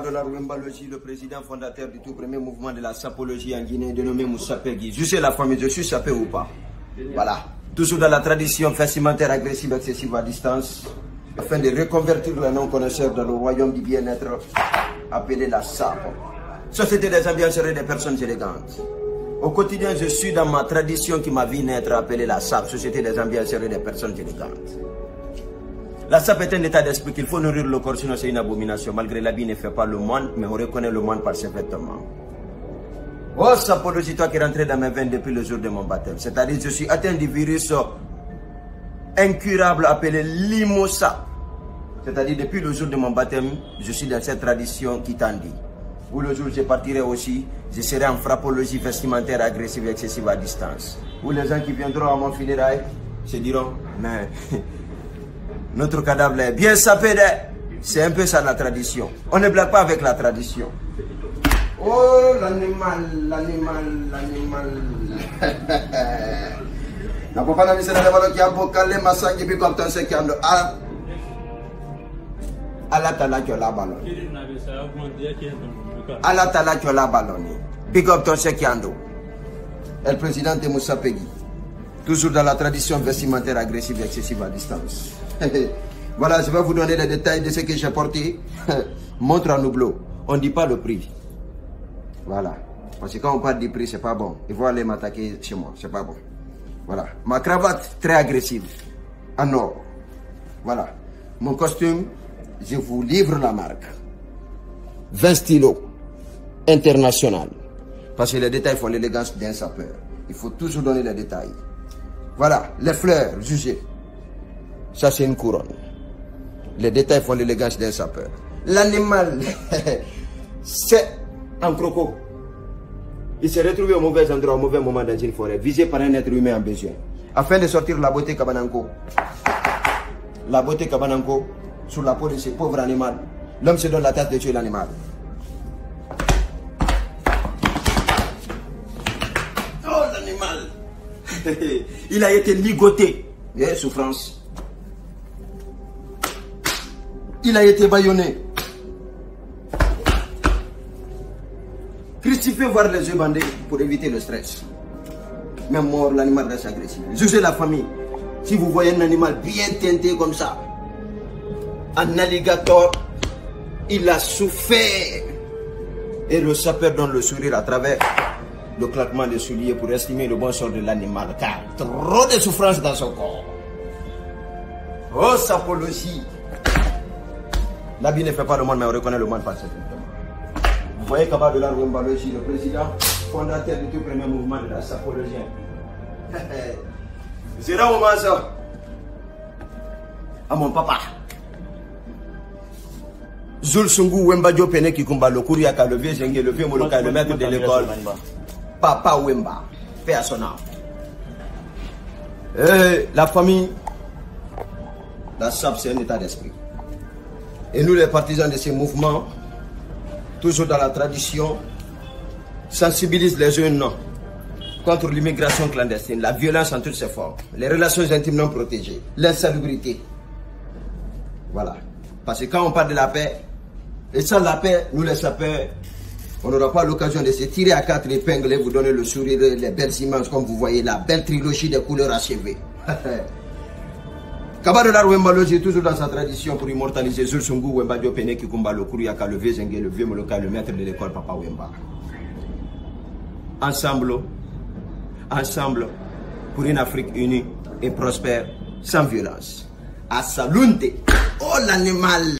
Kabadola Wembalogi, le président fondateur du tout premier mouvement de la sapologie en Guinée, dénommé Moussa Peggy. Je sais la famille, je suis sapé ou pas. Voilà. Toujours dans la tradition vestimentaire agressive excessive à distance, afin de reconvertir les non-connaisseurs dans le royaume du bien-être appelé la SAP. Société des ambianceries des personnes élégantes. Au quotidien, je suis dans ma tradition qui m'a vu naître appelée la SAP, Société des ambianceries des personnes élégantes. La SAP est un état d'esprit qu'il faut nourrir le corps, sinon c'est une abomination. Malgré l'habit ne fait pas le moine, mais on reconnaît le moine par ses vêtements. Oh, sapologie, toi qui es rentré dans mes veines depuis le jour de mon baptême. C'est-à-dire je suis atteint du virus incurable appelé l'IMOSA. C'est-à-dire depuis le jour de mon baptême, je suis dans cette tradition qui t'en dit. Ou le jour où je partirai aussi, je serai en frappologie vestimentaire agressive et excessive à distance. Ou les gens qui viendront à mon funérail se diront, mais notre cadavre est bien sapé. C'est un peu ça la tradition. On ne blague pas avec la tradition. Oh, l'animal. Na papa na misena de balo ki abokale masangi bi comme ton sekiando. Ala tala ki la ballon. Ala tala ki la ballon. Big up ton sekiando. El président de Moussa Peggy. Toujours dans la tradition vestimentaire agressive et excessive à distance. Voilà, je vais vous donner les détails de ce que j'ai porté. Montre en hublot. On ne dit pas le prix. Voilà. Parce que quand on parle du prix, c'est pas bon. Ils vont aller m'attaquer chez moi. C'est pas bon. Voilà. Ma cravate, très agressive. En or. Voilà. Mon costume, je vous livre la marque. 20 stylos. International. Parce que les détails font l'élégance d'un sapeur. Il faut toujours donner les détails. Voilà. Les fleurs, jugez. Ça, c'est une couronne. Les détails font l'élégance d'un sapeur. L'animal, c'est un croco. Il s'est retrouvé au mauvais endroit, au mauvais moment dans une forêt, visé par un être humain en besoin. Afin de sortir la beauté Kabananko. La beauté Kabananko sur la peau de ce pauvre animal. L'homme se donne la tâche de tuer l'animal. Oh, l'animal. Il a été ligoté. Souffrance. Il a été bâillonné. Crucifié, voir les yeux bandés pour éviter le stress. Même mort, l'animal reste agressif. Jugez la famille. Si vous voyez un animal bien teinté comme ça, un alligator, il a souffert. Et le sapeur donne le sourire à travers le claquement des souliers pour estimer le bon sort de l'animal. Car trop de souffrance dans son corps. Oh, sapologie. L'habit ne fait pas le monde, mais on reconnaît le monde par cette vêtements. Vous voyez Kabadola Wembalogi, le président fondateur du tout premier mouvement de la sapologie. C'est là où ça. À mon papa. Zul Sungu Wemba Pene qui combat le Kouriaka, le vieux Zengé, le vieux Moloka, le maître de l'école. Papa Wemba, paix à son âme. La famille, la SAP, c'est un état d'esprit. Et nous, les partisans de ces mouvements, toujours dans la tradition, sensibilisent les jeunes contre l'immigration clandestine, la violence en toutes ses formes, les relations intimes non protégées, l'insalubrité. Voilà. Parce que quand on parle de la paix, et sans la paix, nous les sapeurs, on n'aura pas l'occasion de se tirer à 4 épingles et vous donner le sourire, les belles images, comme vous voyez, la belle trilogie des couleurs achevées. Kabadola Wembalogi, toujours dans sa tradition pour immortaliser Zul Sungu Wemba Pene qui combat le Kouriaka, le vieux Zengé, le vieux Moloka, le maître de l'école Papa Wemba. Ensemble, pour une Afrique unie et prospère, sans violence. À Salunte, oh l'animal!